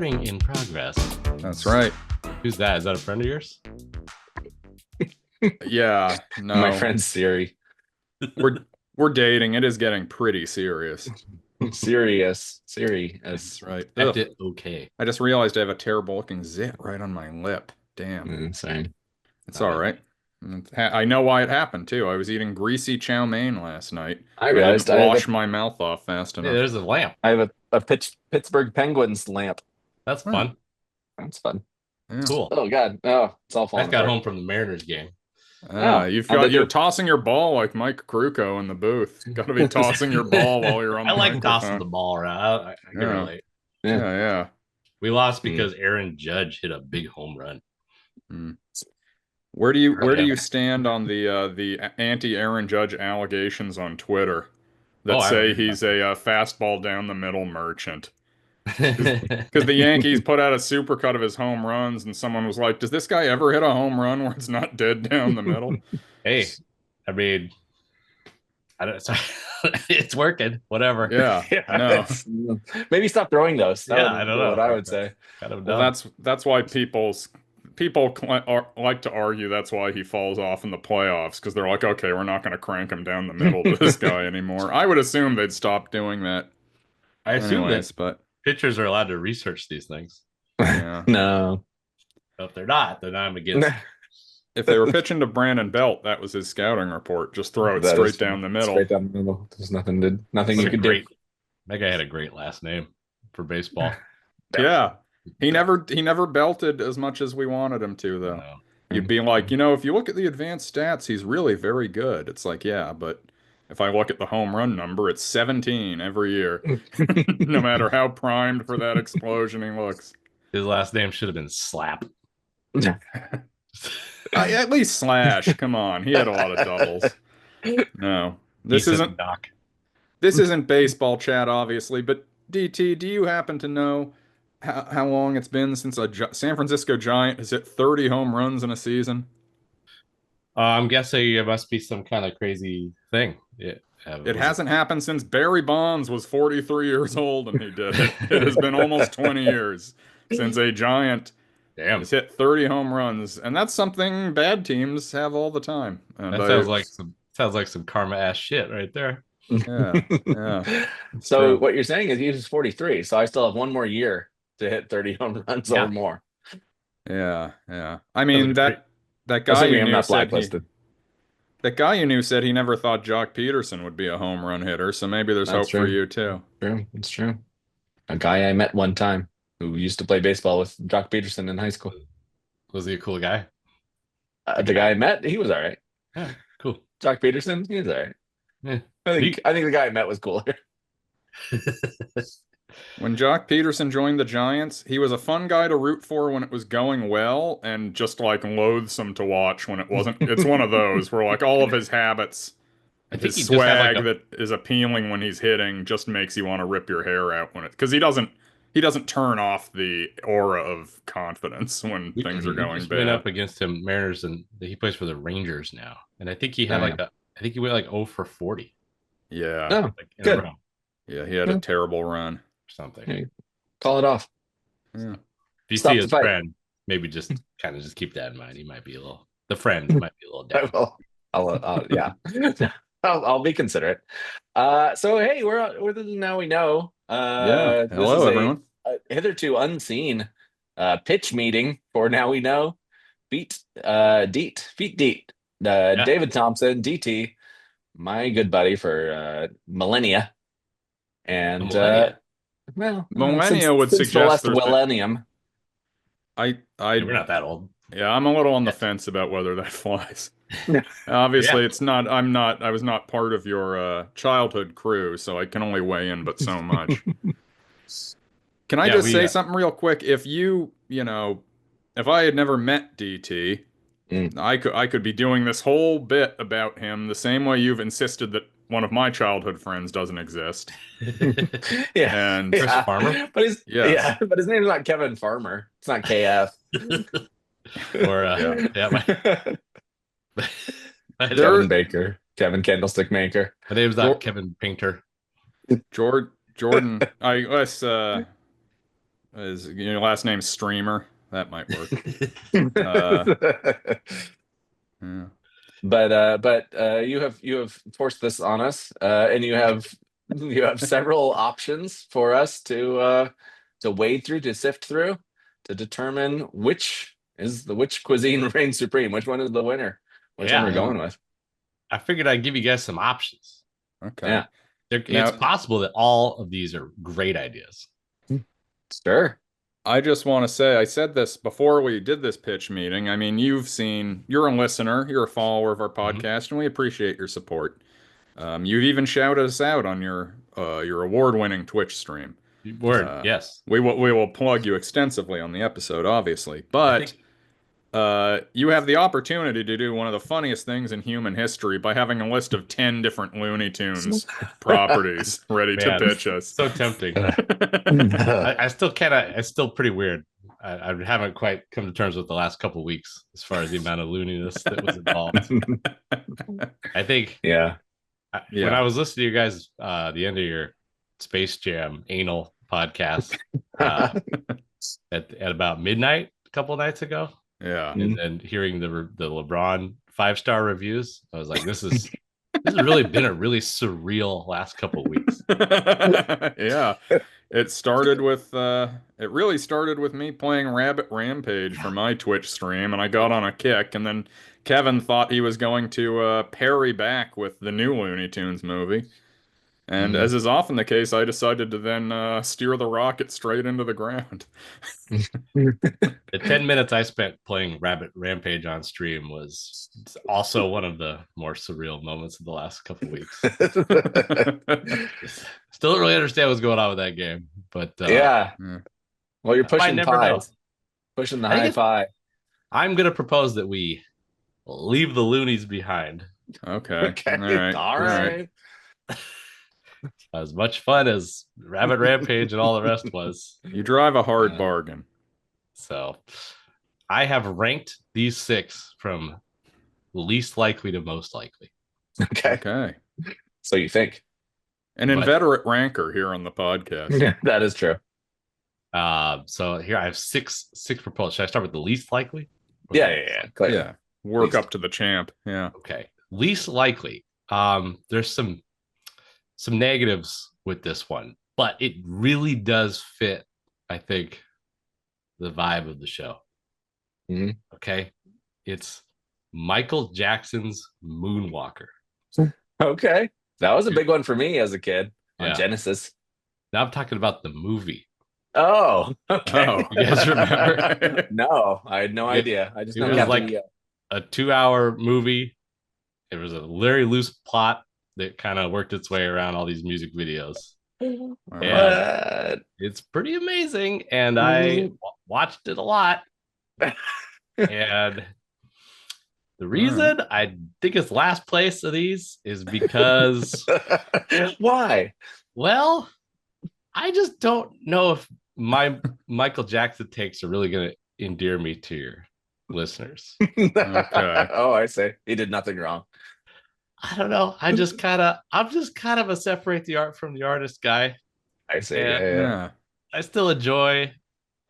Recording in progress. That's right. Who's that? Is that a friend of yours? Yeah, no. My friend Siri. We're dating. It is getting pretty serious. Serious. Siri. That's right. Kept it okay. I just realized I have a terrible looking zit right on my lip. Damn. Same. It's all right. I know why it happened too. I was eating greasy chow mein last night. I realized didn't wash my mouth off fast enough. Hey, there's a lamp. I have a Pittsburgh Penguins lamp. That's fun. That's fun. Yeah. Cool. Oh God. Oh, it's all falling I got apart. home from the Mariners game. You're tossing your ball like Mike Krukow in the booth. Got to be tossing your ball while you're on. I like microphone. tossing the ball around. I can relate. Yeah. We lost because Aaron Judge hit a big home run. Where do you stand on the anti-Aaron Judge allegations on Twitter that say he's a fastball down the middle merchant? Because the Yankees put out a supercut of his home runs, and someone was like, "Does this guy ever hit a home run where it's not dead down the middle?" Hey, I mean, it's working. Whatever. Yeah. No. Maybe stop throwing those. I don't know what I would say. Kind of well, that's why people like to argue that's why he falls off in the playoffs, because they're like, okay, we're not going to crank him down the middle to this guy anymore. I would assume they'd stop doing that. I assume but pitchers are allowed to research these things. Yeah. No. So if they're not, then I'm against it. If they were pitching to Brandon Belt, that was his scouting report. Just throw it straight down the middle. Straight down the middle. There's nothing you could do. That guy had a great last name for baseball. Yeah. He never belted as much as we wanted him to, though. No. You'd be like, if you look at the advanced stats, he's really very good. It's like, yeah, but if I look at the home run number, it's 17 every year. No matter how primed for that explosion he looks. His last name should have been Slap. At least Slash. Come on. He had a lot of doubles. No. This isn't baseball chat, obviously, but DT, do you happen to know how long it's been since a San Francisco Giant has hit 30 home runs in a season? I'm guessing it must be some kind of crazy thing. It hasn't happened since Barry Bonds was 43 years old and he did it. It has been almost 20 years since a Giant has hit 30 home runs, and that's something bad teams have all the time. And that sounds like some karma ass shit right there. Yeah. So what you're saying is he's 43, so I still have one more year to hit 30 home runs or more. Yeah. I mean, that guy you knew said that guy you knew said he never thought Jock Peterson would be a home run hitter, so maybe there's hope for you too. True, it's true. A guy I met one time who used to play baseball with Jock Peterson in high school. Was he a cool guy? The guy I met, he was all right. Yeah, cool. Jock Peterson, he was all right. Yeah. I think the guy I met was cooler. When Jock Peterson joined the Giants, he was a fun guy to root for when it was going well, and just like loathsome to watch when it wasn't. It's one of those where like all of his habits, his swag that is appealing when he's hitting, just makes you want to rip your hair out because he doesn't turn off the aura of confidence when things are going bad. Went up against him, Mariners, and he plays for the Rangers now, and I think he had I think he went like 0 for 40. Yeah, good. Yeah, he had a terrible run. Something. Hey, call it off. Yeah. If you see his friend, maybe just keep that in mind. He might be the friend might be a little down. I'll be considerate. So hey, we're the Now We Know. Hello everyone. Hitherto unseen pitch meeting for Now We Know. Feet Deet. David Thompson, DT, my good buddy for millennia. And millennia would suggest the last millennium. We're not that old. Yeah, I'm a little on the fence about whether that flies. Obviously, it's not. I was not part of your childhood crew, so I can only weigh in but so much. Can I just say something real quick? If if I had never met DT, I could be doing this whole bit about him the same way you've insisted that one of my childhood friends doesn't exist. And Chris Farmer, but his name's not Kevin Farmer. It's not KF. Kevin Baker, Kevin Candlestick Maker. My name's not Kevin Painter. Jordan. I guess Is your last name Streamer? That might work. Yeah. But you have forced this on us, and you have several options for us to wade through, to sift through, to determine which cuisine reigns supreme, which one is the winner, which one we're going with. I figured I'd give you guys some options. Okay. Yeah. It's possible that all of these are great ideas. Sure. I just want to say, I said this before we did this pitch meeting. I mean, you're a listener, you're a follower of our podcast, and we appreciate your support. You've even shouted us out on your award-winning Twitch stream. Word, yes. We will plug you extensively on the episode, obviously, but you have the opportunity to do one of the funniest things in human history by having a list of 10 different Looney Tunes properties ready to pitch us. So tempting. It's still pretty weird. I haven't quite come to terms with the last couple of weeks as far as the amount of looniness that was involved. I think, when I was listening to you guys, the end of your Space Jam anal podcast at about midnight a couple nights ago. Yeah. And then hearing the LeBron 5-star reviews, I was like, this has really been a really surreal last couple of weeks. Yeah. It really started with me playing Rabbit Rampage for my Twitch stream, and I got on a kick, and then Kevin thought he was going to parry back with the new Looney Tunes movie. And as is often the case, I decided to then steer the rocket straight into the ground. The 10 minutes I spent playing Rabbit Rampage on stream was also one of the more surreal moments of the last couple of weeks. Still don't really understand what's going on with that game, but well, you're pushing pies, pushing the high five. I'm gonna propose that we leave the loonies behind. Okay. All right. As much fun as Rabbit Rampage and all the rest was. You drive a hard bargain. So I have ranked these 6 from least likely to most likely. Okay. So you think. An inveterate ranker here on the podcast. Yeah, that is true. So here I have six proposals. Should I start with the least likely? Yeah. Clearly. Yeah. Work up to the champ. Yeah. Okay. Least likely. There's some negatives with this one, but it really does fit, I think, the vibe of the show. Okay. It's Michael Jackson's Moonwalker. Okay. That was a big one for me as a kid on Genesis. Now I'm talking about the movie. Oh, okay. Oh, you guys remember? No, I had no idea. I just know it was like a 2-hour movie. It was a very loose plot that kind of worked its way around all these music videos. And it's pretty amazing, and I watched it a lot. And the reason I think it's last place of these is because why? Well, I just don't know if my Michael Jackson takes are really going to endear me to your listeners. Okay. Oh, I see. He did nothing wrong. I don't know. I'm just kind of a separate the art from the artist guy. I see. Yeah. I still enjoy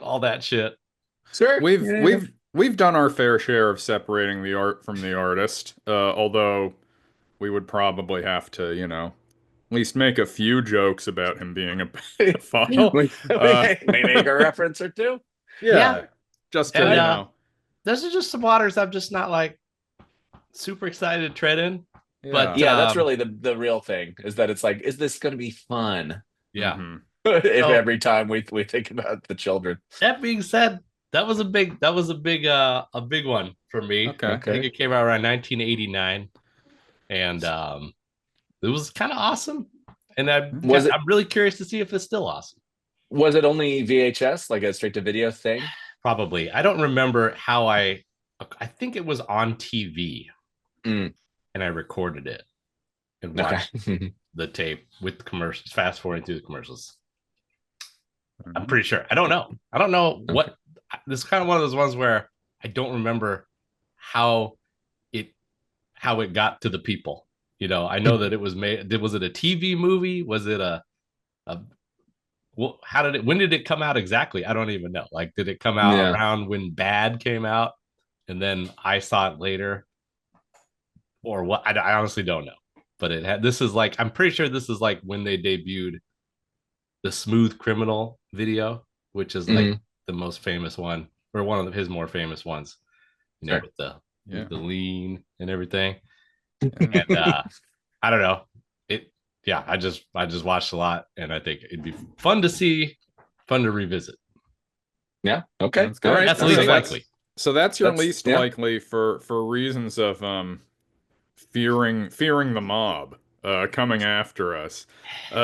all that shit. Sure. We've done our fair share of separating the art from the artist. Although we would probably have to, at least make a few jokes about him being a pedophile. We make a reference or two. Yeah. Just to, Those are just some waters I'm just not like super excited to tread in. Yeah. But that's really the real thing, is that it's like, is this going to be fun? Yeah. Mm-hmm. If every time we think about the children. That being said, that was a big one for me. Okay. I think it came out around 1989, and it was kind of awesome. And I'm really curious to see if it's still awesome. Was it only VHS, like a straight to video thing? Probably. I don't remember how I think it was on TV, and I recorded it and watched the tape with the commercials, fast forwarding through the commercials. I'm pretty sure. I don't know what. This is kind of one of those ones where I don't remember how it got to the people. I know that it was made. Was it a TV movie? Was it a well, when did it come out exactly? I don't even know. Like, did it come out around when Bad came out, and then I saw it later, or what? I honestly don't know. But this is like, I'm pretty sure this is like when they debuted the Smooth Criminal video, which is like the most famous one, or one of his more famous ones, with the lean and everything. And I don't know. I just watched a lot, and I think it'd be fun to revisit. Yeah. Okay. That's all right. That's least likely. So that's your least likely for reasons of fearing the mob coming after us.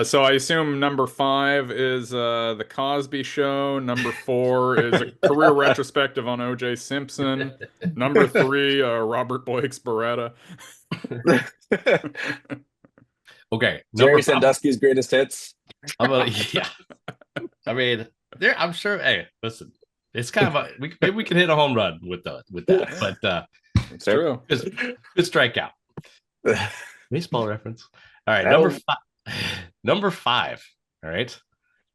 So I assume number 5 is the Cosby Show. Number 4 is a career retrospective on O.J. Simpson. Number 3, Robert Blake's Beretta. Okay, Jerry Sandusky's greatest hits. Yeah. I mean, I'm sure. Hey, listen, it's kind of maybe we can hit a home run with that, but it's true. Good strikeout. Baseball reference. All right, number 5. All right,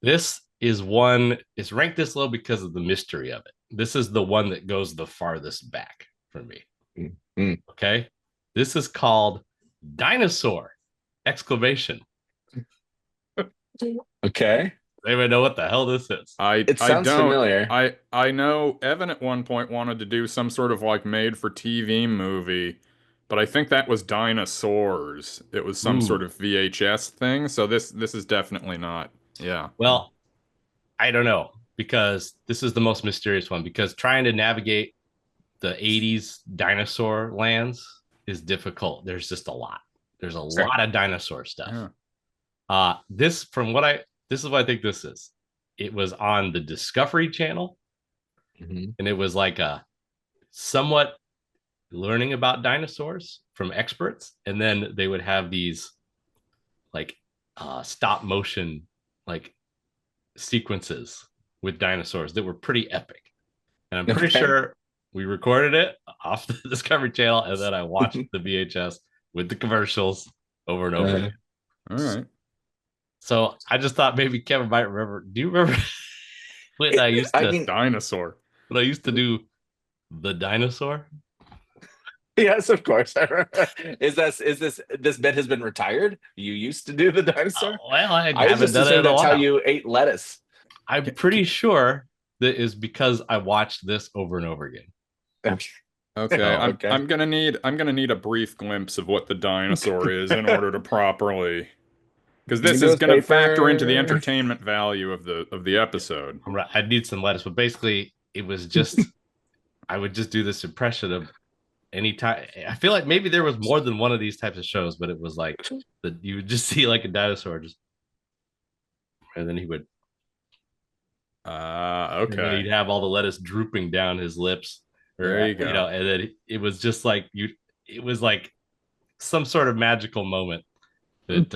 this is one. It's ranked this low because of the mystery of it. This is the one that goes the farthest back for me. Okay, this is called Dinosaur! Exclamation. Okay. Anybody know what the hell this is? It sounds familiar. I know Evan at one point wanted to do some sort of like made for TV movie, but I think that was Dinosaurs. It was some sort of VHS thing. So this is definitely not. Yeah. Well, I don't know, because this is the most mysterious one, because trying to navigate the 80s dinosaur lands is difficult. There's just a lot. There's a lot of dinosaur stuff. Yeah. This is what I think this is. It was on the Discovery Channel, and it was like a somewhat learning about dinosaurs from experts, and then they would have these like stop motion like sequences with dinosaurs that were pretty epic. And I'm pretty sure we recorded it off the Discovery Channel, and then I watched the VHS with the commercials over and over again. All right. So I just thought maybe Kevin might remember. Do you remember when I used to dinosaur? When I used to do the dinosaur? Yes, of course. I remember. Is this bit has been retired? You used to do the dinosaur? Well, I haven't done it in a while. That's how you ate lettuce. I'm pretty sure that is because I watched this over and over again. Okay, I'm gonna need a brief glimpse of what the dinosaur is in order to properly, because this is gonna factor into the entertainment value of the episode. Right, I need some lettuce, but basically it was just I would just do this impression of any time. I feel like maybe there was more than one of these types of shows, but it was like that you would just see like a dinosaur just, and then he would. Okay. And then he'd have all the lettuce drooping down his lips. There you go. And then it was just like it was like some sort of magical moment that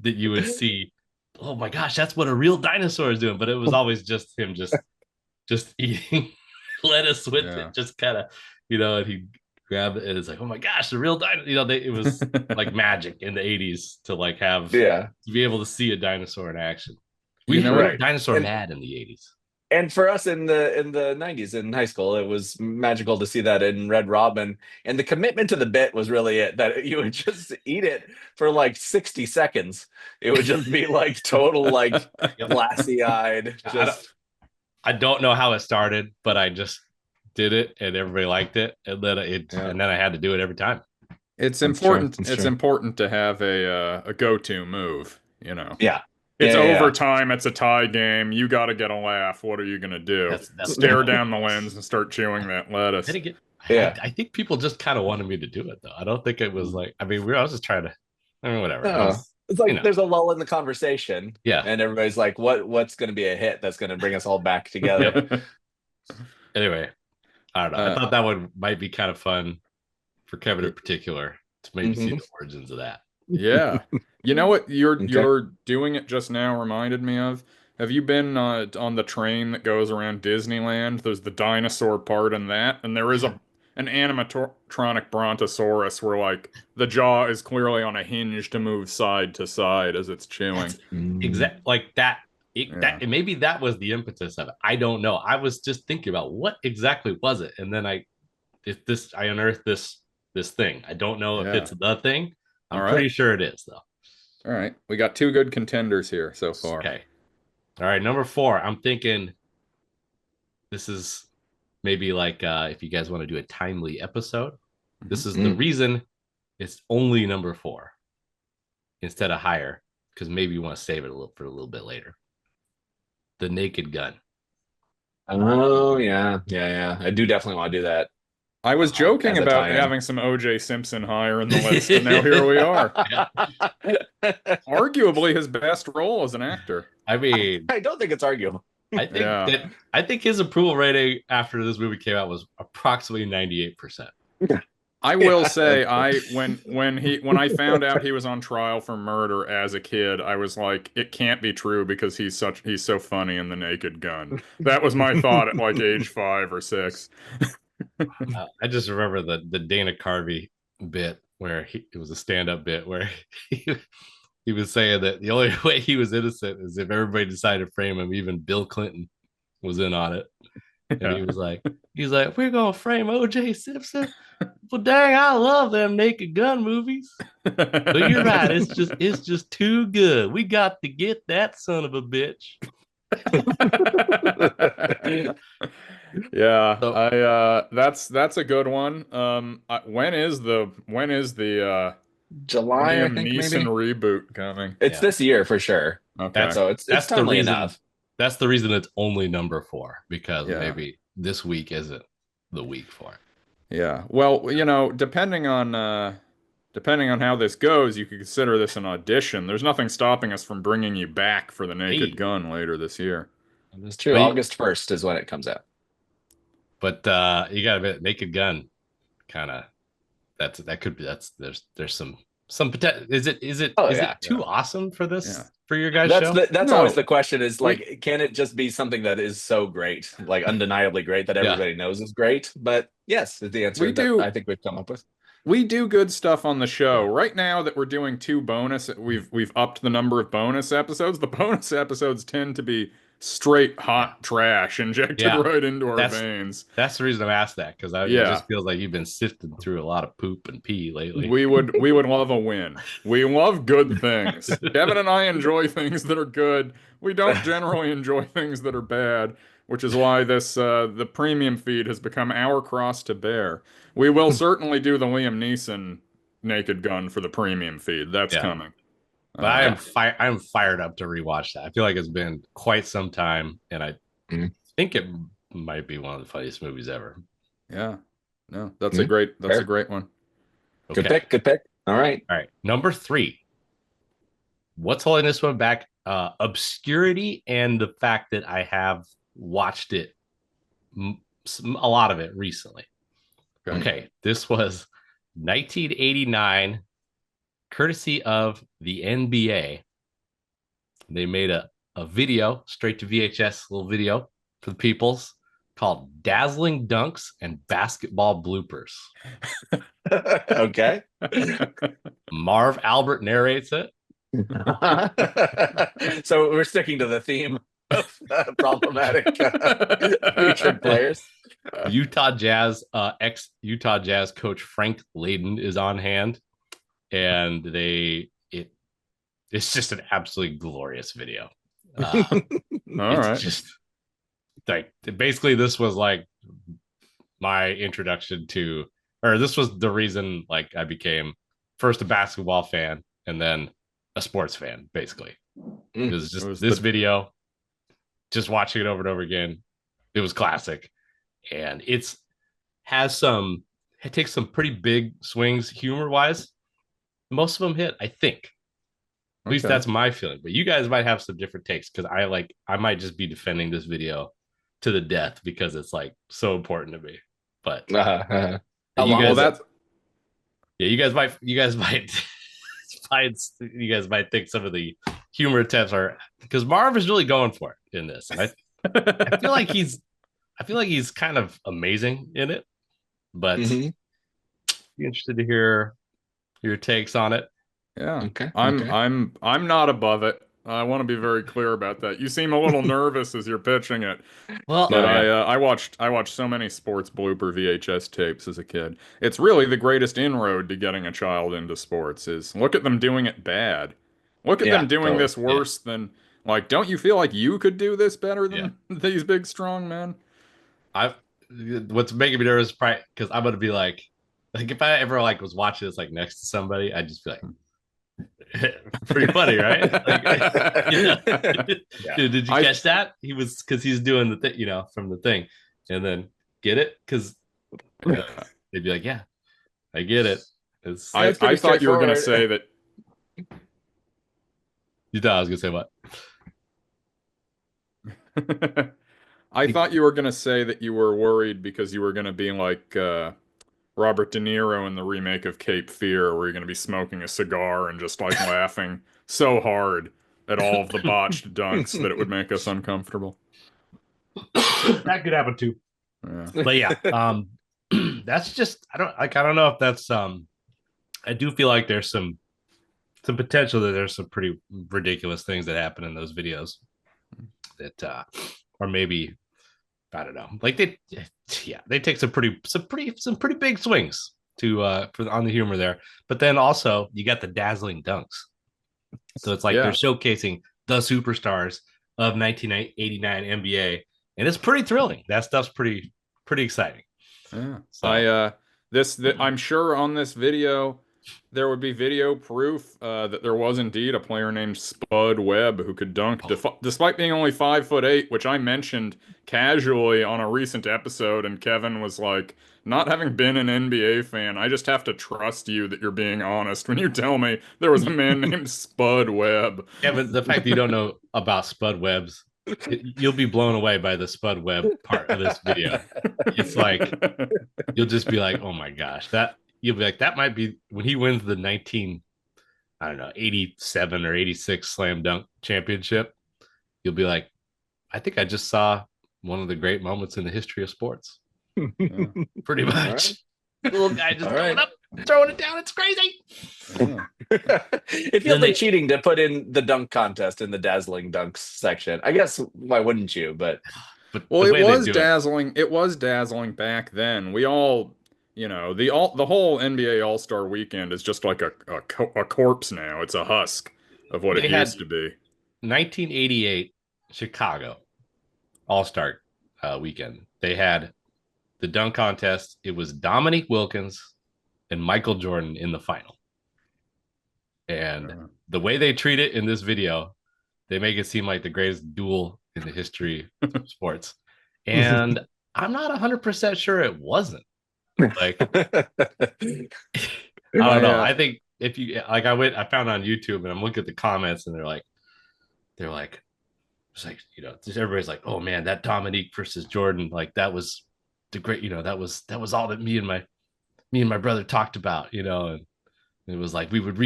that you would see. Oh my gosh, that's what a real dinosaur is doing. But it was always just him just eating lettuce with it, just kind of, and he'd grab it, and it's like, oh my gosh, the real dinosaur. It was like magic in the 80s to like have to be able to see a dinosaur in action. We were dinosaur mad in the 80s. And for us in the 90s in high school, it was magical to see that in Red Robin. And the commitment to the bit was really it, that you would just eat it for like 60 seconds. It would just be like total, like glassy-eyed. I don't know how it started, but I just did it and everybody liked it. And then and then I had to do it every time. It's important. It's important to have a go-to move, Yeah. It's overtime. It's a tie game. You got to get a laugh. What are you going to do? Stare down the lens and start chewing that lettuce. I think people just kind of wanted me to do it, though. I don't think it was like, I was just trying to, whatever. No. It's like there's a lull in the conversation. Yeah. And everybody's like, what's going to be a hit that's going to bring us all back together? Anyway, I don't know. I thought that one might be kind of fun for Kevin in particular to maybe see the origins of that. Yeah. You know what you're doing it just now reminded me of? Have you been on the train that goes around Disneyland? There's the dinosaur part in that, and there is an animatronic brontosaurus where like the jaw is clearly on a hinge to move side to side as it's chewing. Exactly like that. Maybe that was the impetus of it. I don't know. I was just thinking about what exactly was it, and then I unearthed this thing. I don't know if it's the thing. I'm pretty sure it is though. All right, we got 2 good contenders here so far. Okay. All right, number 4. I'm thinking this is maybe like if you guys want to do a timely episode. This is the reason it's only number 4 instead of higher, because maybe you want to save it for a little bit later. The Naked Gun. Oh yeah. I do definitely want to do that. I was joking about having some O.J. Simpson higher in the list, and now here we are. Arguably his best role as an actor. I mean, I don't think it's arguable. I think his approval rating after this movie came out was approximately 98%. I will say, when I found out he was on trial for murder as a kid, I was like, it can't be true because he's so funny in The Naked Gun. That was my thought at like age 5 or 6. I just remember the Dana Carvey bit where it was a stand-up bit where he was saying that the only way he was innocent is if everybody decided to frame him. Even Bill Clinton was in on it. And he was like, we're gonna frame O.J. Simpson. Well, dang, I love them Naked Gun movies. But you're right, it's just too good. We got to get that son of a bitch. Yeah, so, that's a good one. When is the July? Liam I think Neeson maybe reboot coming? It's this year for sure. Okay, so it's timely enough. That's the reason it's only number 4, because maybe this week isn't the week for it. Yeah. Well, depending on how this goes, you could consider this an audition. There's nothing stopping us from bringing you back for The Naked Gun later this year. That's true. August 1st is when it comes out. But you got to admit, Naked Gun, kind of there's some potential. Is it too awesome for this for your guys' show? That's always the question. Is like, can it just be something that is so great, like undeniably great, that everybody knows is great? But yes, is the answer I think we've come up with. We do good stuff on the show. Right now that we're doing 2 bonus, we've upped the number of bonus episodes. The bonus episodes tend to be straight hot trash injected right into our veins. That's the reason I asked that, because it just feels like you've been sifting through a lot of poop and pee lately. We would love a win. We love good things. Kevin and I enjoy things that are good. We don't generally enjoy things that are bad, which is why the premium feed has become our cross to bear. We will certainly do the Liam Neeson Naked Gun for the premium feed. That's coming. But I'm fired up to rewatch that. I feel like it's been quite some time, and I think it might be one of the funniest movies ever. Yeah. No, that's a great one. Okay. Good pick. All right. Number 3. What's holding this one back? Obscurity and the fact that I have watched it, a lot of it recently. Okay. This was 1989, courtesy of the NBA. They made a video, straight to VHS, little video for the peoples, called Dazzling Dunks and Basketball Bloopers. Okay. Marv Albert narrates it. So we're sticking to the theme of problematic featured players. Utah Jazz, ex-Utah Jazz coach Frank Layden is on hand, and it's just an absolutely glorious video. Just like, basically this was like my introduction to, or this was the reason like I became first a basketball fan and then a sports fan, basically. It was just this video, just watching it over and over again. It was classic. And it takes some pretty big swings humor wise. Most of them hit, I think. At least that's my feeling. But you guys might have some different takes, because I might just be defending this video to the death because it's like so important to me. But you guys might you guys might think some of the humor attempts are, because Marv is really going for it in this. I feel like he's kind of amazing in it, but be interested to hear your takes on it. Yeah. Okay. I'm not above it. I want to be very clear about that. You seem a little nervous as you're pitching it. Well, But I watched so many sports blooper VHS tapes as a kid. It's really the greatest inroad to getting a child into sports is look at them doing it bad. Look at them doing totally. this worse than like, don't you feel like you could do this better yeah. than these big strong men? I what's making me nervous probably because I'm gonna be like if I ever like was watching this like next to somebody, I'd just be like, pretty funny, right? Like, Yeah. Dude, did you catch that? He was because he's doing the thing, from the thing, and then get it because they'd be like, yeah, I get it. It's It's I pretty thought you were gonna straightforward. say that you thought I was gonna say what? I thought you were gonna say that you were worried because you were gonna be like Robert De Niro in the remake of Cape Fear, where you're gonna be smoking a cigar and just like laughing so hard at all of the botched dunks that it would make us uncomfortable. That could happen too. Yeah. But yeah, that's just I don't know if that's I do feel like there's some potential that there's some pretty ridiculous things that happen in those videos that or maybe I don't know. Like they take some pretty big swings to on the humor there. But then also you got the dazzling dunks. So it's like they're showcasing the superstars of 1989 NBA, and it's pretty thrilling. That stuff's pretty exciting. Yeah. So, I'm sure on this video there would be video proof that there was indeed a player named Spud Webb who could dunk despite being only 5'8", which I mentioned casually on a recent episode, and Kevin was like, not having been an NBA fan, I just have to trust you that you're being honest when you tell me there was a man named Spud Webb. Kevin, the fact that you don't know about Spud Webb's, you'll be blown away by the Spud Webb part of this video. It's like you'll just be like, oh my gosh, you'll be like, that might be when he wins the 87 or 86 slam dunk championship. You'll be like, I think I just saw one of the great moments in the history of sports. Yeah. Pretty much. Right. Little guy just throwing it down. It's crazy. Yeah. It feels like cheating to put in the dunk contest in the dazzling dunks section. I guess why wouldn't you? But well, it was dazzling. It was dazzling back then. We all, the whole NBA All-Star Weekend is just like a corpse now. It's a husk of what it used to be. 1988 Chicago All-Star Weekend. They had the dunk contest. It was Dominique Wilkins and Michael Jordan in the final. And the way they treat it in this video, they make it seem like the greatest duel in the history of sports. And I'm not 100% sure it wasn't. Like, I don't know. I think if you like, I found on YouTube and I'm looking at the comments and they're like, it's like, just everybody's like, oh man, that Dominique versus Jordan, like that was the great, that was all that me and my brother talked about, and it was like we would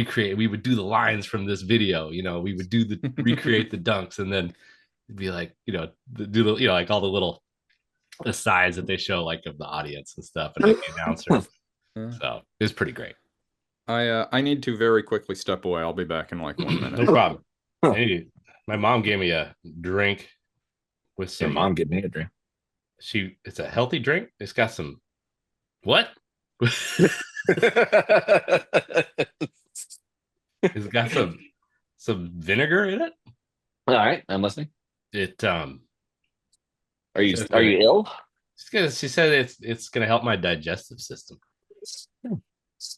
do the lines from this video, we would recreate the dunks, and then it'd be like, do the, like all the little asides that they show like of the audience and stuff, and like the announcer. So it was pretty great. I need to very quickly step away. I'll be back in like 1 minute. No problem. Hey, my mom gave me a drink with some. Your mom gave me a drink. It's a healthy drink. It's got some what? It's got some vinegar in it. All right, I'm listening. It Are you ill? She said it's gonna help my digestive system.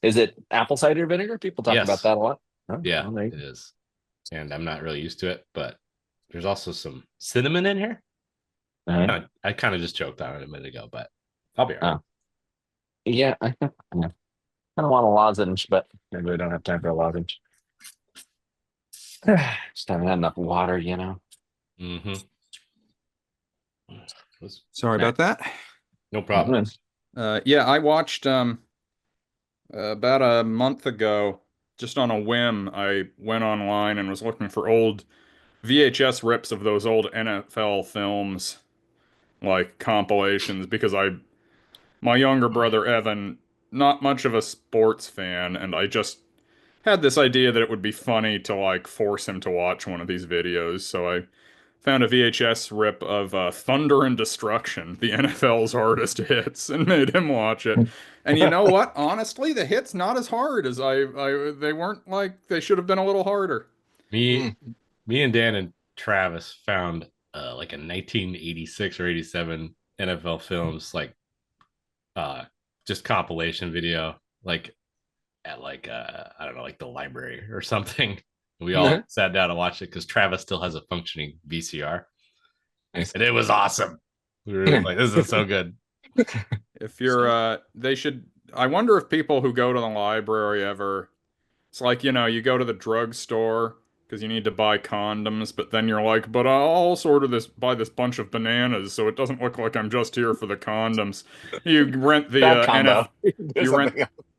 Is it apple cider vinegar? People talk about that a lot. Oh, yeah, it is. And I'm not really used to it, but there's also some cinnamon in here. I kind of just choked on it a minute ago, but I'll be all right. Yeah, I kind of want a lozenge, but maybe we don't have time for a lozenge. Just haven't had enough water, Mm-hmm. Sorry about that. No problem. Yeah, I watched about a month ago, just on a whim, I went online and was looking for old VHS rips of those old NFL films, like compilations, because my younger brother Evan, not much of a sports fan, and I just had this idea that it would be funny to like force him to watch one of these videos, so I found a VHS rip of Thunder and Destruction, the NFL's hardest hits, and made him watch it. And you know what? Honestly, the hits not as hard as they weren't like they should have been a little harder. Me and Dan and Travis found like a 1986 or 87 NFL films like just compilation video like at like I don't know, like the library or something. We all sat down and watched it because Travis still has a functioning VCR. Nice. And it was awesome. We were like, this is so good. If you're they should, I wonder if people who go to the library ever, it's like, you know, you go to the drugstore because you need to buy condoms, but then you're like, but I'll sort of buy this bunch of bananas so it doesn't look like I'm just here for the condoms. You rent the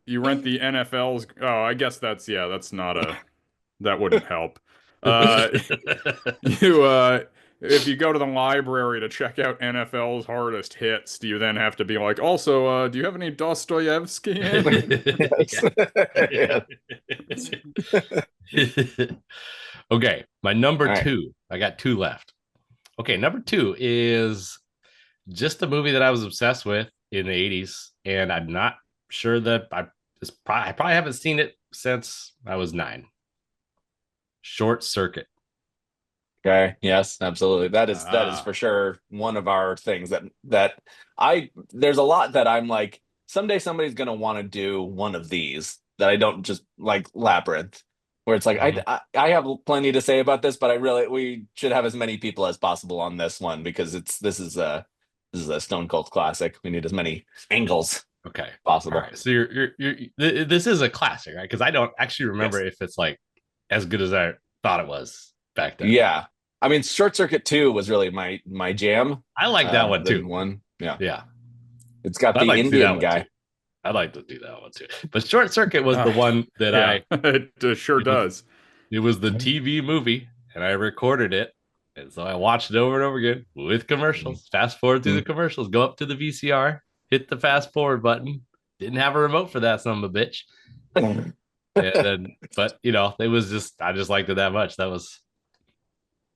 you rent the NFL's. Oh, I guess that's not a, that wouldn't help. If you go to the library to check out NFL's hardest hits, do you then have to be like, also, do you have any Dostoevsky in? Okay, my number two. I got two left. Okay, number two is just a movie that I was obsessed with in the 80s, and I'm not sure that I probably haven't seen it since I was 9. Short Circuit. Okay. Yes, absolutely. That is for sure one of our things that there's a lot that I'm like, someday somebody's gonna want to do one of these that I don't just like Labyrinth, where it's like I have plenty to say about this, but we should have as many people as possible on this one because this is a Stone Cold classic. We need as many angles possible. All right. So this is a classic, right? Because I don't actually remember if it's like as good as I thought it was back then. Yeah. I mean, Short Circuit 2 was really my jam. I like that one too. Yeah. It's got the Indian guy. I'd like to do that one too. But Short Circuit was the one that it sure does. It was the TV movie, and I recorded it. And so I watched it over and over again with commercials. Fast forward through the commercials, go up to the VCR, hit the fast forward button. Didn't have a remote for that son of a bitch. But you know, I just liked it that much. That was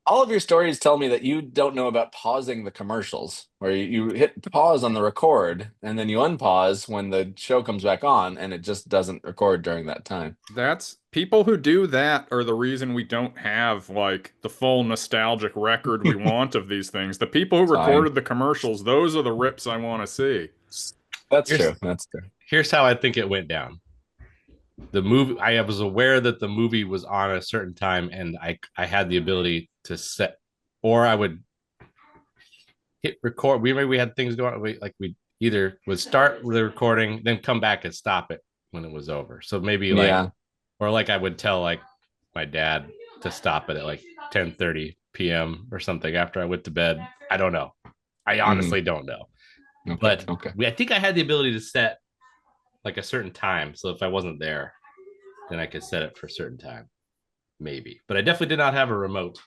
all of your stories tell me that you don't know about pausing the commercials, where you hit pause on the record and then you unpause when the show comes back on and it just doesn't record during that time. That's people who do that are the reason we don't have like the full nostalgic record we want of these things. The people who recorded the commercials, those are the rips I want to see. That's true. Here's how I think it went down. The movie, I was aware that the movie was on a certain time, and I had the ability to set, or I would hit record. We had things going. We either would start the recording, then come back and stop it when it was over. So maybe or like I would tell like my dad to stop it at like 10:30 p.m. or something after I went to bed. I don't know. I honestly don't know. But I think I had the ability to set like a certain time. So if I wasn't there, then I could set it for a certain time, maybe. But I definitely did not have a remote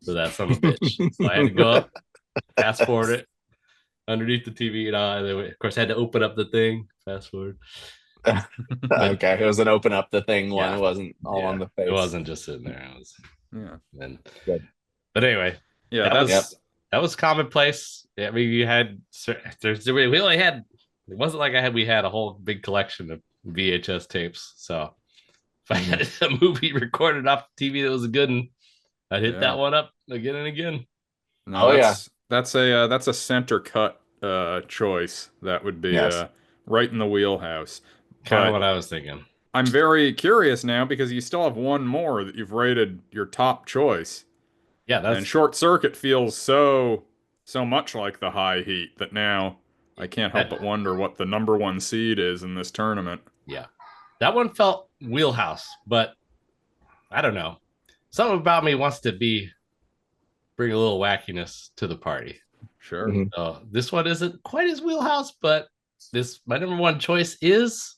for that son of a bitch. So I had to go up, fast forward it underneath the TV, and of course I had to open up the thing, fast forward. Okay, it was an open up the thing one. It wasn't all on the face. It wasn't just sitting there. It was good. But anyway, that was commonplace. I mean, we only had. It wasn't like we had a whole big collection of VHS tapes. So if I had a movie recorded off TV that was a good one, I'd hit that one up again and again. No, that's a center cut choice. That would be right in the wheelhouse. Kind of what I was thinking. I'm very curious now because you still have one more that you've rated your top choice. Yeah, and Short Circuit feels so much like the High Heat that now I can't help but wonder what the number one seed is in this tournament. Yeah. That one felt wheelhouse, but I don't know. Something about me wants to bring a little wackiness to the party. Sure. So this one isn't quite as wheelhouse, but my number one choice is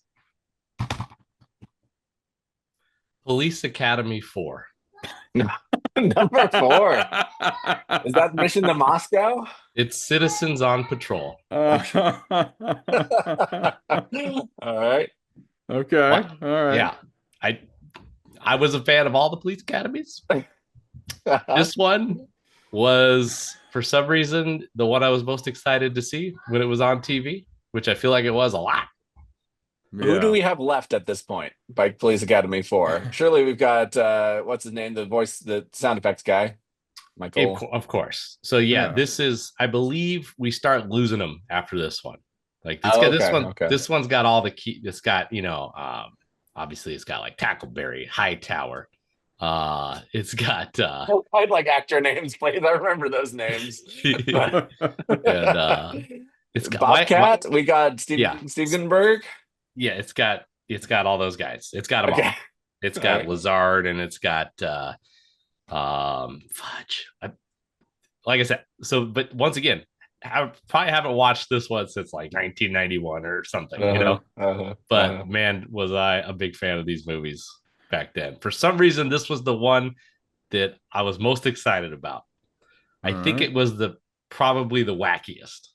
Police Academy 4. Number 4. Is that Mission to Moscow? It's Citizens on Patrol. All right. Okay. All right. Yeah. I was a fan of all the police academies. This one was, for some reason, the one I was most excited to see when it was on TV, which I feel like it was a lot. Who do we have left at this point by Police Academy 4? Surely we've got what's his name? The sound effects guy. Michael. Of course. So yeah, this is, I believe we start losing them after this one. Like this one's got all the key. It's got, obviously it's got like Tackleberry, Hightower. It's got I'd like actor names, please. I remember those names. And it's got Bobcat. We got Steve Gutenberg. Yeah, it's got all those guys. It's got them all. It's got Lazard, and it's got fudge. Like I said, but once again, I probably haven't watched this one since like 1991 or something, but man, was I a big fan of these movies back then. For some reason, this was the one that I was most excited about. I think it was probably the wackiest.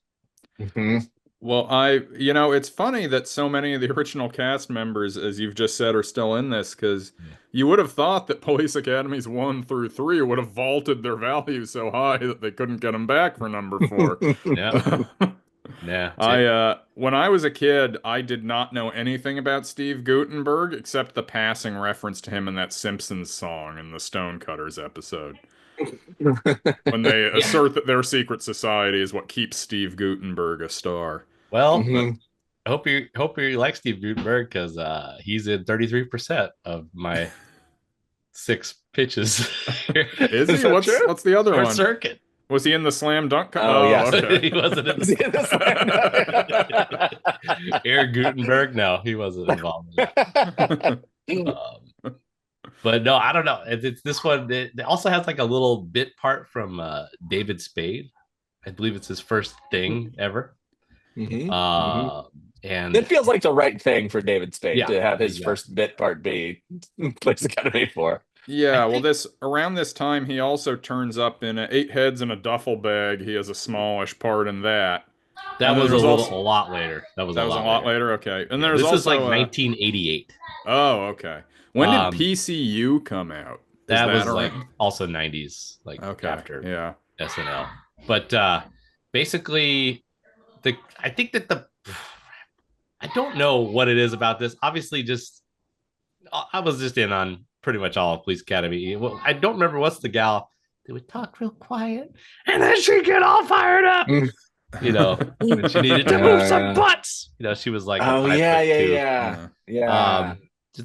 Well, it's funny that so many of the original cast members, as you've just said, are still in this, because you would have thought that Police Academies 1 through 3 would have vaulted their value so high that they couldn't get them back for number 4. Yeah. When I was a kid, I did not know anything about Steve Gutenberg except the passing reference to him in that Simpsons song in the Stonecutters episode. When they assert that their secret society is what keeps Steve Gutenberg a star. Well, I hope you like Steve Gutenberg, because he's in 33% of my 6 pitches. Is he? What's the other one? Circuit. Was he in the slam dunk? Yes. Okay. He wasn't in the slam dunk. Eric Gutenberg? No, he wasn't involved in that. But no, I don't know. It's this one. It also has like a little bit part from David Spade. I believe it's his first thing ever. And it feels like the right thing for David Spade to have his first bit part be Police Academy 4. Yeah, around this time, he also turns up in 8 Heads in a Duffel Bag. He has a smallish part in that. That was a lot later. That was a lot later. Okay. And there's this is like 1988. Oh, okay. When did PCU come out? That was like also 90s, like after SNL. But basically, I think that I don't know what it is about this. Obviously, I was just in on pretty much all of Police Academy. Well, I don't remember what's the gal that would talk real quiet and then she'd get all fired up. When she needed to move some butts. She was like, yeah.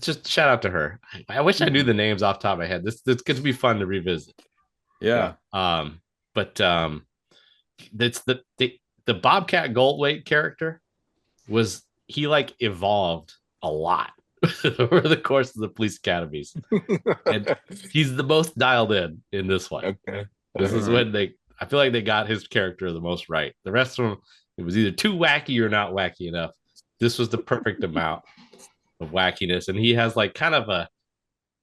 Just shout out to her. I wish I knew the names off the top of my head. This could be fun to revisit. Yeah. But that's the Bobcat Goldthwait character he like evolved a lot over the course of the police academies, and he's the most dialed in this one. This is when I feel like they got his character the most right. The rest of them, it was either too wacky or not wacky enough. This was the perfect amount of wackiness, and he has like kind of a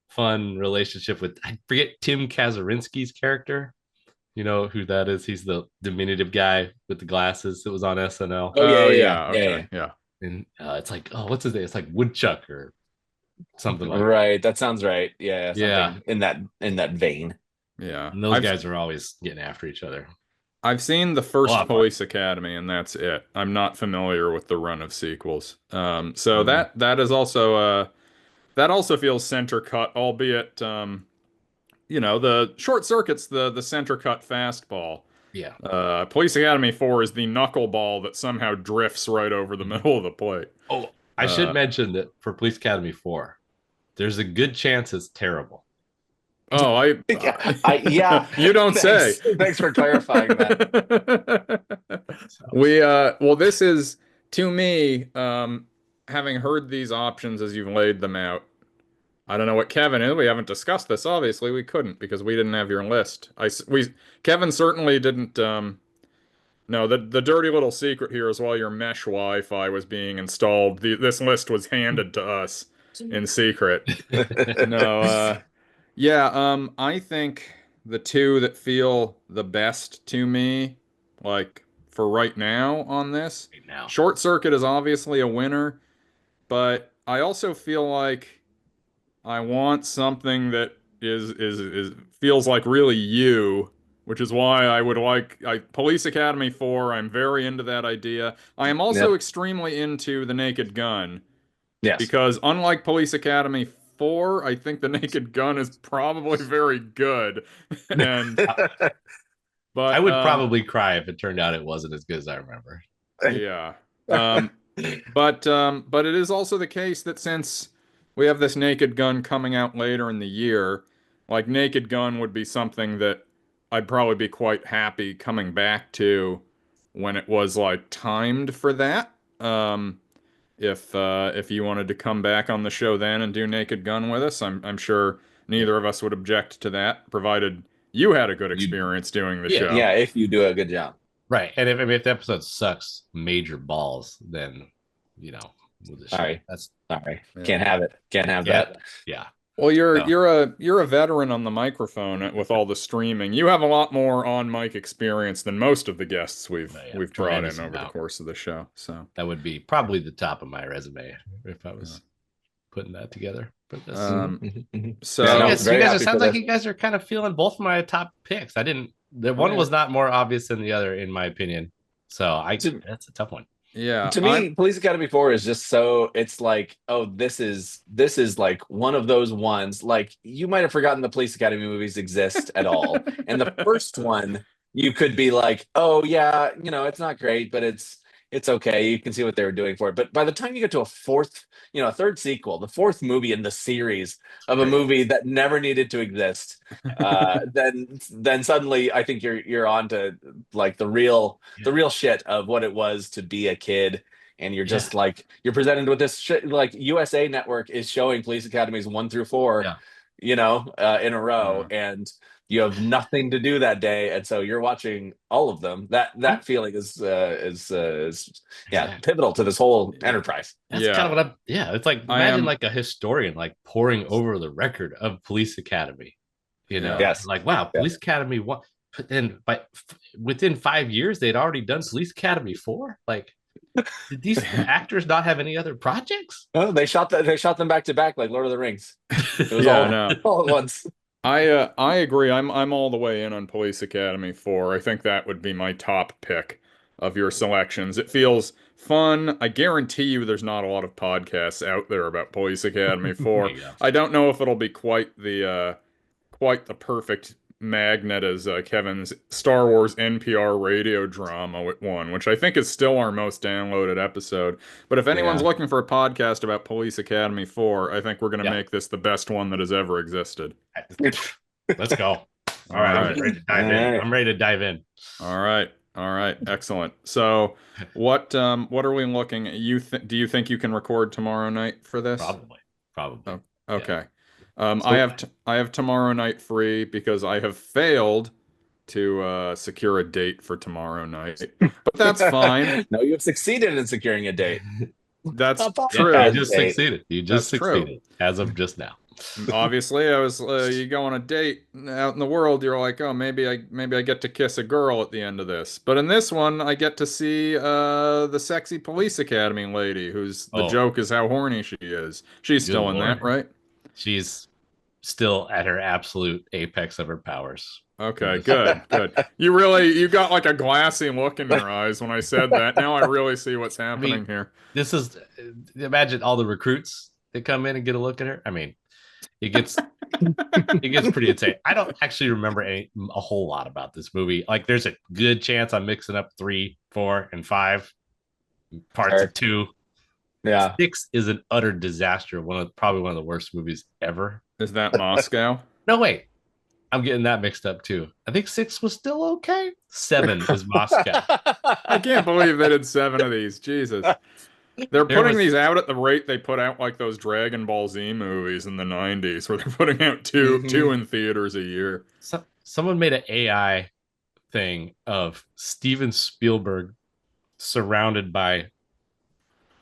fun relationship with, I forget Tim Kazurinsky's character. You know who that is? He's the diminutive guy with the glasses that was on SNL. Yeah. And it's like, what's his name? It's like Woodchuck or something like right. That sounds right. Yeah. Yeah. In that vein. Yeah. And those guys are always getting after each other. I've seen the first Police Academy, and that's it. I'm not familiar with the run of sequels. So that is also that also feels center cut, albeit the short circuit's the center cut fastball. Yeah. Police Academy 4 is the knuckleball that somehow drifts right over the middle of the plate. Oh, I should mention that for Police Academy 4, there's a good chance it's terrible. Oh, yeah. You don't say. Thanks for clarifying that. This is, to me, having heard these options as you've laid them out, I don't know what Kevin is. We haven't discussed this. Obviously, we couldn't because we didn't have your list. Kevin certainly didn't. No, the dirty little secret here is while your mesh Wi-Fi was being installed, this list was handed to us in secret. No, I think the two that feel the best to me, like for right now on this, Short Circuit is obviously a winner, but I also feel like I want something that is feels like really you, which is why I would like Police Academy 4. I'm very into that idea. I am also Yep. extremely into the Naked Gun Yes. because unlike Police Academy 4, I think the Naked Gun is probably very good. And I but would probably cry if it turned out it wasn't as good as I remember. yeah. But it is also the case that since we have this Naked Gun coming out later in the year, like Naked Gun would be something that I'd probably be quite happy coming back to when it was like timed for that. If you wanted to come back on the show then and do Naked Gun with us, I'm sure neither of us would object to that, provided you had a good experience doing the show. Yeah, if you do a good job. Right. And if the episode sucks major balls, then we'll just Sorry. That's sorry. Yeah. Can't have it. Can't have that. Yeah. Well, you're a veteran on the microphone with all the streaming. You have a lot more on mic experience than most of the guests we've brought in over the course of the show. So that would be probably the top of my resume if I was putting that together. But this, so you guys it sounds like you guys are kind of feeling both of my top picks. The one was not more obvious than the other, in my opinion. So that's a tough one. Yeah. To me, Police Academy 4 is just so it's like, oh, this is like one of those ones. Like you might have forgotten the Police Academy movies exist at all. And the first one, you could be like, oh yeah, it's not great, but it's okay. You can see what they were doing for it. But by the time you get to a third sequel, the fourth movie in the series of a movie that never needed to exist, then suddenly I think you're on to like the real shit of what it was to be a kid. And you're just like, you're presented with this shit. Like USA Network is showing Police Academies 1 through 4, in a row, and you have nothing to do that day, and so you're watching all of them. That feeling is pivotal to this whole enterprise. That's kind of what it's like. Imagine like a historian like poring over the record of Police Academy. Like, wow, Police Academy 1. But then within 5 years, they'd already done Police Academy 4. Like, did these actors not have any other projects? Oh, they shot them back to back like Lord of the Rings. It was all at once. I agree. I'm all the way in on Police Academy 4. I think that would be my top pick of your selections. It feels fun. I guarantee you there's not a lot of podcasts out there about Police Academy 4. I don't know if it'll be quite the perfect magnet as Kevin's Star Wars NPR radio drama one, which I think is still our most downloaded episode. But if anyone's looking for a podcast about Police Academy 4, I think we're going to make this the best one that has ever existed. Let's go. All right. I'm ready to dive in. I'm ready to dive in. All right. Excellent. So what are we looking at? Do you think you can record tomorrow night for this? Probably. Oh, okay. I have tomorrow night free because I have failed to secure a date for tomorrow night, but that's fine. No, you have succeeded in securing a date. That's true. You just succeeded. You just succeeded as of just now. Obviously, you go on a date out in the world, you're like, oh, maybe I get to kiss a girl at the end of this. But in this one, I get to see the sexy Police Academy lady, whose the joke is how horny she is. She's still in that, right? She's still at her absolute apex of her powers. Okay, good. You got like a glassy look in your eyes when I said that. Now I really see what's happening here. This is, imagine all the recruits that come in and get a look at her. I mean, it gets pretty insane. I don't actually remember a whole lot about this movie. Like, there's a good chance I'm mixing up 3, 4, and 5 parts of 2. Yeah, 6 is an utter disaster. Probably one of the worst movies ever. Is that Moscow? No, wait. I'm getting that mixed up too. I think 6 was still okay. 7 is Moscow. I can't believe they did 7 of these. Jesus. They're putting these out at the rate they put out like those Dragon Ball Z movies in the 90s, where they're putting out two in theaters a year. Someone made an AI thing of Steven Spielberg surrounded by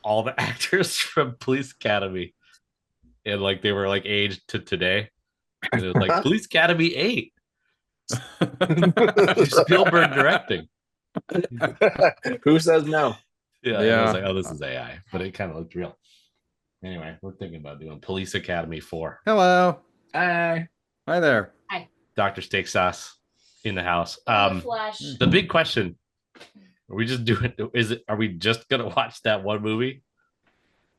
all the actors from Police Academy, and like they were like aged to today, and it was like Police Academy 8. Spielberg directing. Who says no? Yeah. I was like, oh, this is AI, but it kind of looked real. Anyway, we're thinking about doing Police Academy 4. Hello. Hi. Hi there. Hi. Dr. Steak Sauce in the house. Flash. The big question: are we just doing? Are we just gonna watch that one movie?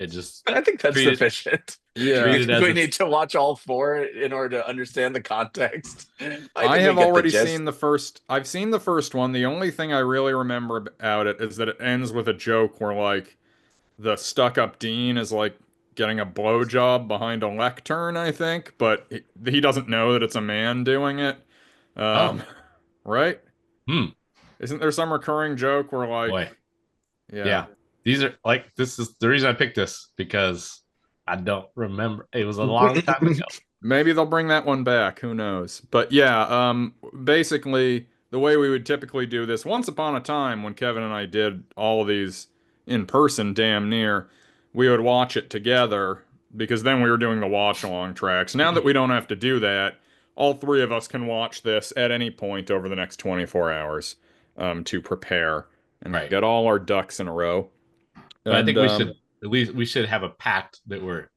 I think that's sufficient. Yeah. We need to watch all 4 in order to understand the context. I have already seen the first. I've seen the first one. The only thing I really remember about it is that it ends with a joke where like the stuck-up dean is like getting a blowjob behind a lectern, I think, but he doesn't know that it's a man doing it. Right? Isn't there some recurring joke where like, boy, yeah. These are like, this is the reason I picked this, because I don't remember. It was a long time ago. Maybe they'll bring that one back. Who knows? But yeah, basically the way we would typically do this, once upon a time when Kevin and I did all of these in person, damn near, we would watch it together because then we were doing the watch along tracks. Now that we don't have to do that, all 3 of us can watch this at any point over the next 24 hours to prepare and get all our ducks in a row. But I think we should have a pact that we're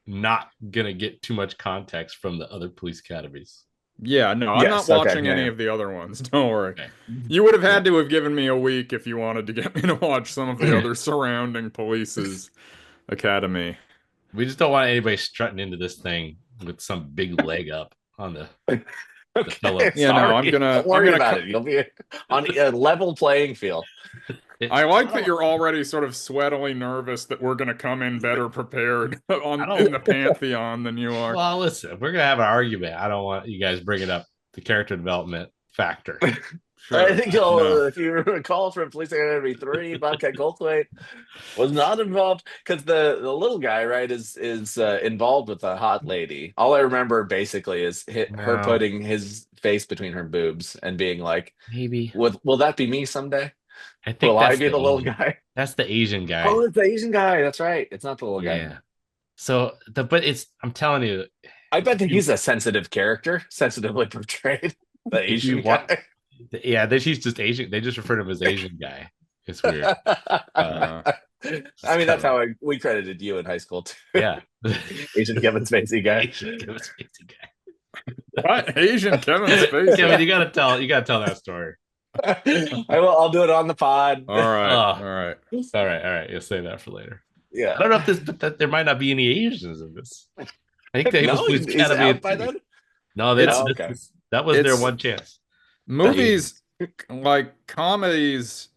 not gonna get too much context from the other police academies. Yeah, no, I'm not watching any of the other ones. Don't worry. Okay. You would have had to have given me a week if you wanted to get me to watch some of the other surrounding police's academy. We just don't want anybody strutting into this thing with some big leg up on the pillow. Yeah, no, I'm gonna Don't worry about it. You'll be on a level playing field. I like that you're already sort of sweatily nervous that we're going to come in better prepared in the Pantheon than you are. Well, listen, if we're going to have an argument, I don't want you guys bringing up the character development factor. Sure. I think if you recall from Police Academy 3, Bobcat Goldthwait was not involved because the little guy, right, is involved with a hot lady. All I remember basically is her putting his face between her boobs and being like, maybe will that be me someday? I think I be the little guy? That's the Asian guy. Oh, it's the Asian guy. That's right. It's not the little guy. Yeah. So I'm telling you, I bet that he's a sensitive character, sensitively portrayed. The Asian guy. Yeah, he's just Asian. They just refer to him as Asian guy. It's weird. I mean, that's how we credited you in high school too. Yeah, Asian Kevin Spacey guy. Asian Kevin Spacey guy. What? Asian Kevin Spacey? Kevin, you gotta tell that story. I'll do it on the pod. All right. You'll say that for later. Yeah, I don't know if but there might not be any Asians in this. I think they he's out by then. No, that was their one chance. Movies like comedies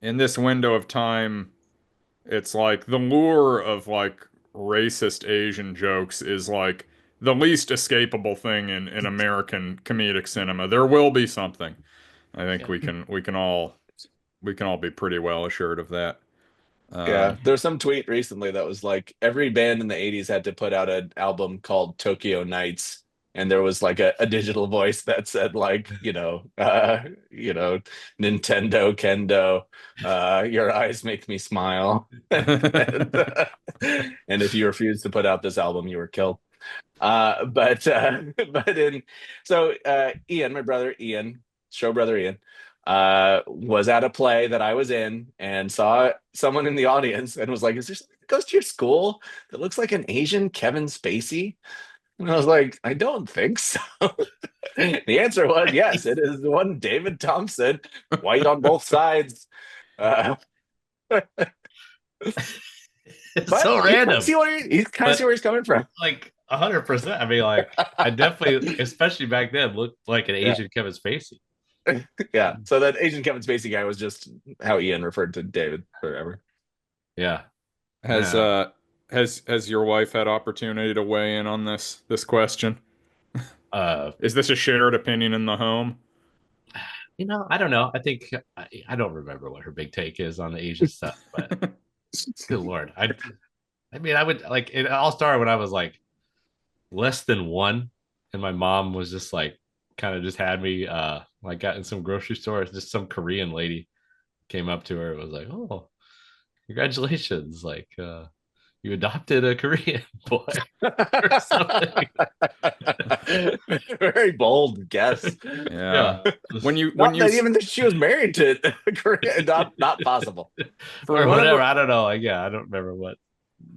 in this window of time, it's like the lure of like racist Asian jokes is like the least escapable thing in American comedic cinema. There will be something. I think we can all be pretty well assured of that. There's some tweet recently that was like every band in the 80s had to put out an album called Tokyo Nights, and there was like a digital voice that said like, Nintendo Kendo, your eyes make me smile. and if you refuse to put out this album, you were killed. Ian, my brother Ian, show brother Ian, was at a play that I was in and saw someone in the audience and was like, is there something that goes to your school that looks like an Asian Kevin Spacey? And I was like, I don't think so. The answer was yes, it is one David Thompson, white on both sides. It's so random. You kind of see where he's coming from. Like 100%. I mean, like, I definitely, especially back then, looked like an Asian Kevin Spacey. Yeah. So that Asian Kevin Spacey guy was just how Ian referred to David forever. Yeah. Has your wife had opportunity to weigh in on this question? Is this a shared opinion in the home? I don't know. I think I don't remember what her big take is on the Asian stuff, but good Lord. I mean, I would like it all started when I was like less than 1, and my mom was just like kind of just had me like got in some grocery store, just some Korean lady came up to her and was like, oh, congratulations, like you adopted a Korean boy or something. Very bold guess. Yeah. When you even that she was married to a Korean, not possible. Or whatever. I don't know. Like, yeah, I don't remember what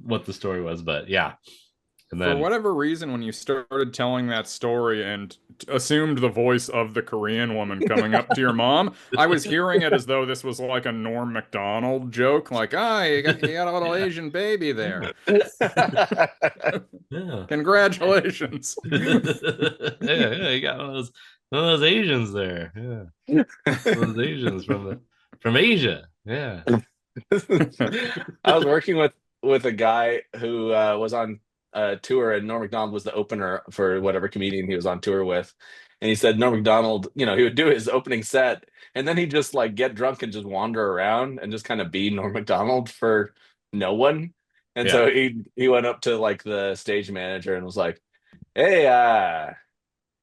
what the story was, but yeah. And For then whatever reason, when you started telling that story and assumed the voice of the Korean woman coming up to your mom, I was hearing it as though this was like a Norm Macdonald joke, like, ah, you got a little Asian baby there. yeah. Congratulations. Yeah, you got one of those Asians there. Yeah. One of those Asians from Asia. Yeah. I was working with a guy who was on tour, and Norm Macdonald was the opener for whatever comedian he was on tour with. And he said Norm Macdonald, he would do his opening set, and then he'd just like get drunk and just wander around and just kind of be Norm Macdonald for no one. And so he went up to like the stage manager and was like, "Hey,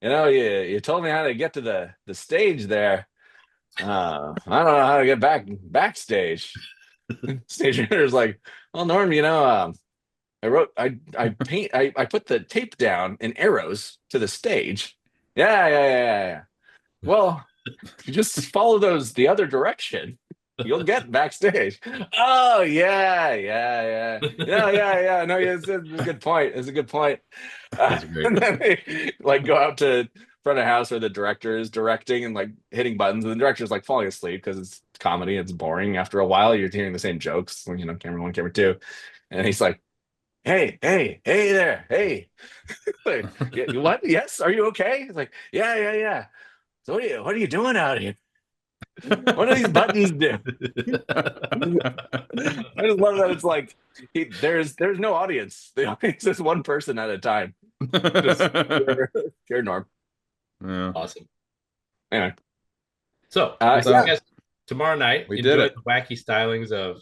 you told me how to get to the stage there. I don't know how to get backstage." Stage manager's like, "Well, Norm, I put the tape down in arrows to the stage. Yeah. Well, if you just follow those the other direction, you'll get backstage." Oh, yeah. No, it's a good point. It's a good point. And then they like go out to front of house where the director is directing and like hitting buttons, and the director's like falling asleep because it's comedy. It's boring after a while. You're hearing the same jokes, camera one, camera two, and he's like, hey there, hey. Like, what? Yes, are you okay? He's like, yeah. So what are you doing out here? What do these buttons do? I just love that it's like there's no audience. The audience is one person at a time. Just pure Norm. Yeah. Awesome. Anyway, so we'll see you guys tomorrow night. We Enjoy did it. the wacky stylings of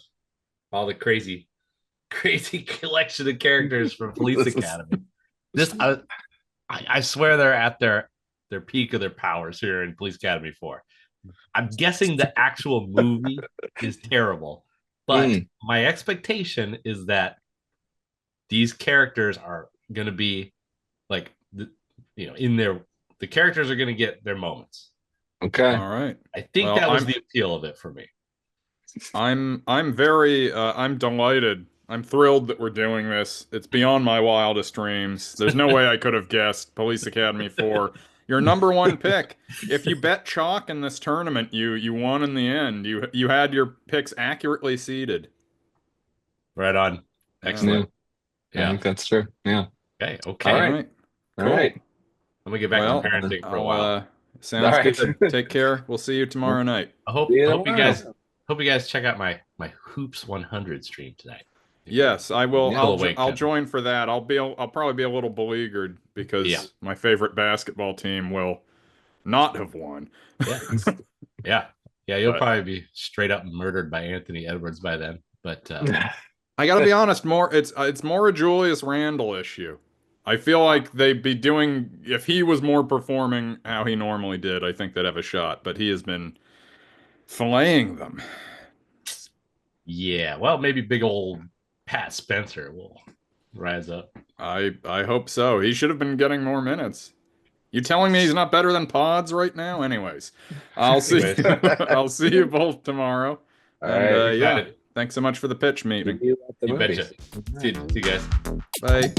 all the crazy collection of characters from Police Academy. This I swear they're at their peak of their powers here in Police Academy 4. I'm guessing the actual movie is terrible, but my expectation is that these characters are going to be like, the characters are going to get their moments. Okay. All right. I think that was the appeal of it for me. I'm very I'm delighted. I'm thrilled that we're doing this. It's beyond my wildest dreams. There's no way I could have guessed Police Academy 4. Your number one pick. If you bet chalk in this tournament, you won in the end. You had your picks accurately seeded. Right on. Excellent. Yeah. I think that's true. Yeah. Okay. All right. Cool. All right. I'm gonna get back to parenting for a while. Sounds good. Take care. We'll see you tomorrow night. I hope you guys check out my Hoops 100 stream tonight. Yes, I will. I'll join for that. I'll probably be a little beleaguered because my favorite basketball team will not have won. Yeah. You'll probably be straight up murdered by Anthony Edwards by then. But I gotta be honest. It's more a Julius Randle issue. I feel like they'd be doing, if he was more performing how he normally did, I think they'd have a shot. But he has been filleting them. Yeah, well, maybe big old Pat Spencer will rise up. I hope so. He should have been getting more minutes. You telling me he's not better than Pods right now? Anyways, I'll see you both tomorrow. And thanks so much for the pitch meeting. You betcha. See you guys. Bye.